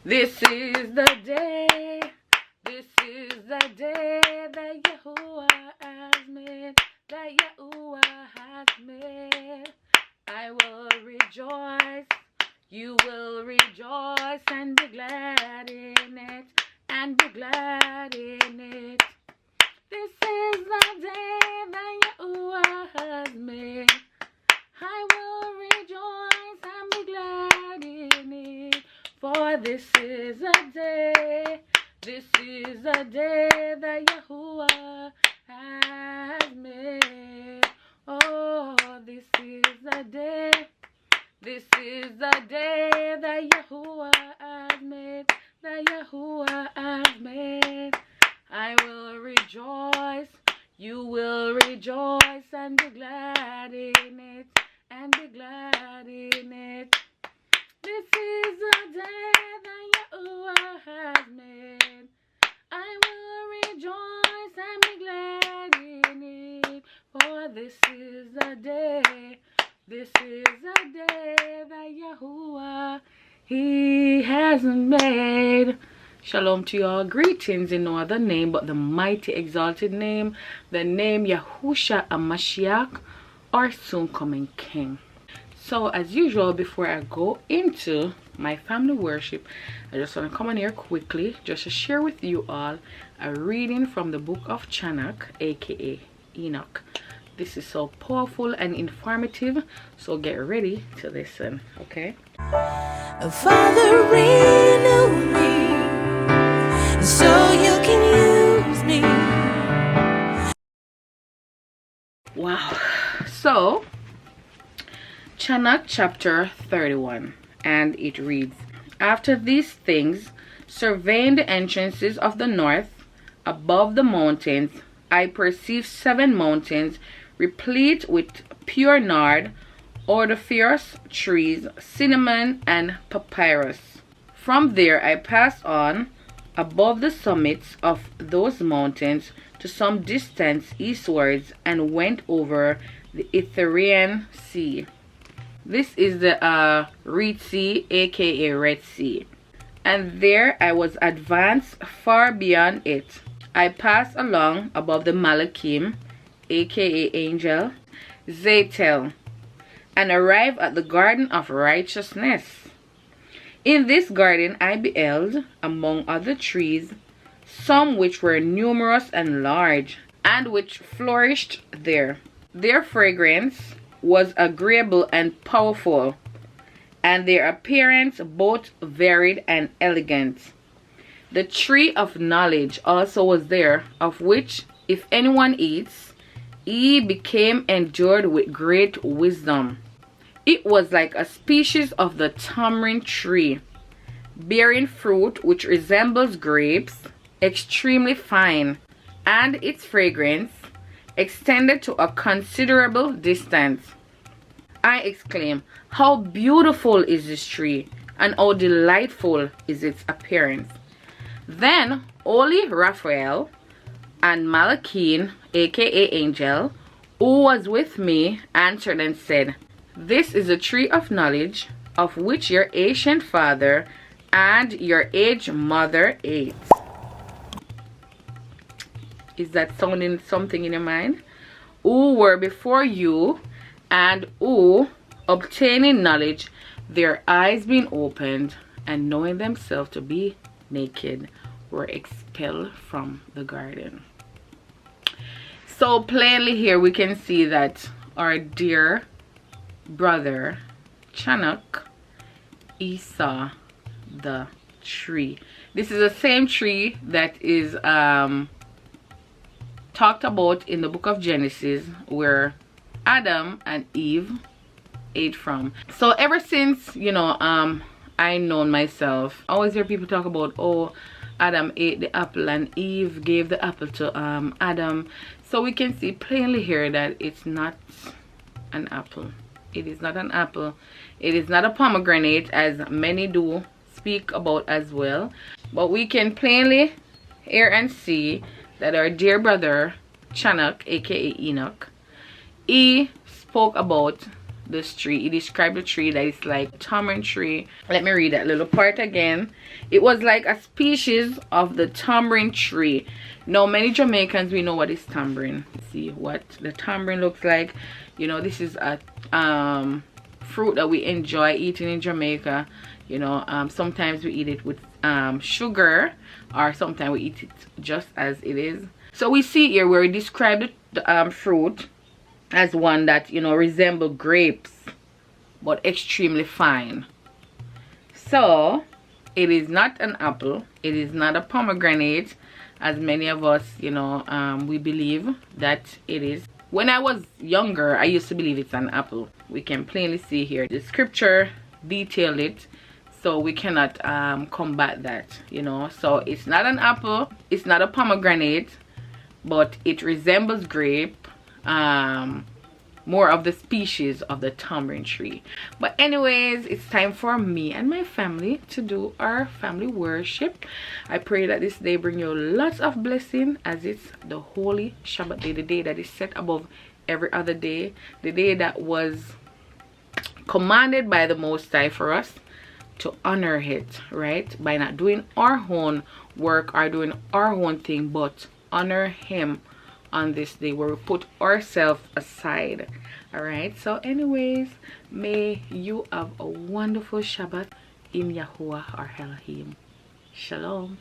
This is the day. This is the day that Yahuwah has made. That Yahuwah has made. I will rejoice. You will rejoice and be glad in it. And be glad in it. This is the day that Yahuwah has made. I will rejoice and be glad in it. For this is a day. This is a day that Yahuwah has made. Oh, this is the day. This is the day that Yahuwah has made. That Yahuwah has made. I will rejoice. You will rejoice and be glad in it. And be glad in it. This is the day that Yahuwah has made. I will rejoice and be glad in it. For this is the day. This is the day that Yahuwah He has made. Shalom to you all. Greetings in no other name but the mighty exalted name, the name Yahusha HaMashiach, our soon coming King. So as usual, before I go into my family worship, I just want to come on here quickly just to share with you all a reading from the book of Chanakh, aka Enoch. This is so powerful and informative, so get ready to listen, okay? Father, renew me so you can use me. Wow. So Chanakh chapter 31, and it reads, After these things, surveying the entrances of the north above the mountains, I perceived 7 mountains replete with pure nard, odoriferous trees, cinnamon, and papyrus. From there I passed on above the summits of those mountains to some distance eastwards and went over the Erythraean Sea. This is the Reed Sea, aka Red Sea. And there I was advanced far beyond it. I passed along above the Malachim, aka Angel, Zaytel, and arrived at the Garden of Righteousness. In this garden I beheld, among other trees, some which were numerous and large, and which flourished there. Their fragrance was agreeable and powerful, and their appearance both varied and elegant. The tree of knowledge also was there, of which, if anyone eats, he became endued with great wisdom. It was like a species of the tamarind tree, bearing fruit which resembles grapes, extremely fine, and its fragrance extended to a considerable distance. I exclaimed, How beautiful is this tree, and how delightful is its appearance. Then Holy Raphael and Malachim, aka Angel, who was with me, answered and said, This is a tree of knowledge, of which your ancient father and your aged mother ate. Is that sounding something in your mind? Who were before you, and who, obtaining knowledge, their eyes being opened, and knowing themselves to be naked, were expelled from the garden. So plainly here we can see that our dear brother Chanakh, he saw the tree. This is the same tree that is talked about in the book of Genesis, where Adam and Eve ate from. So ever since, you know, I known myself, I always hear people talk about, oh, Adam ate the apple and Eve gave the apple to Adam. So we can see plainly here that it's not an apple. It is not an apple. It is not a pomegranate, as many do speak about as well. But we can plainly hear and see that our dear brother Chanakh, aka Enoch, he spoke about this tree. He described the tree that it's like a tamarind tree. Let me read that little part again. It was like a species of the tamarind tree. Now many Jamaicans, we know what is tamarind. See what the tamarind looks like. You know, this is a fruit that we enjoy eating in Jamaica. You know, sometimes we eat it with sugar, or sometimes we eat it just as it is. So we see here where he described the fruit as one that, you know, resemble grapes but extremely fine. So it is not an apple, it is not a pomegranate, as many of us, you know, we believe that it is. When I was younger, I used to believe it's an apple. We can plainly see here the scripture detailed it, so we cannot combat that, you know. So it's not an apple, it's not a pomegranate, but it resembles grape, more of the species of the tamarind tree. But anyways, it's time for me and my family to do our family worship. I pray that this day bring you lots of blessing, as it's the holy Shabbat day, the day that is set above every other day, the day that was commanded by the Most High for us to honor it, right? By not doing our own work or doing our own thing, but honor him on this day where we put ourselves aside. All right, so anyways, may you have a wonderful Shabbat in Yahuwah or Elohim. Shalom.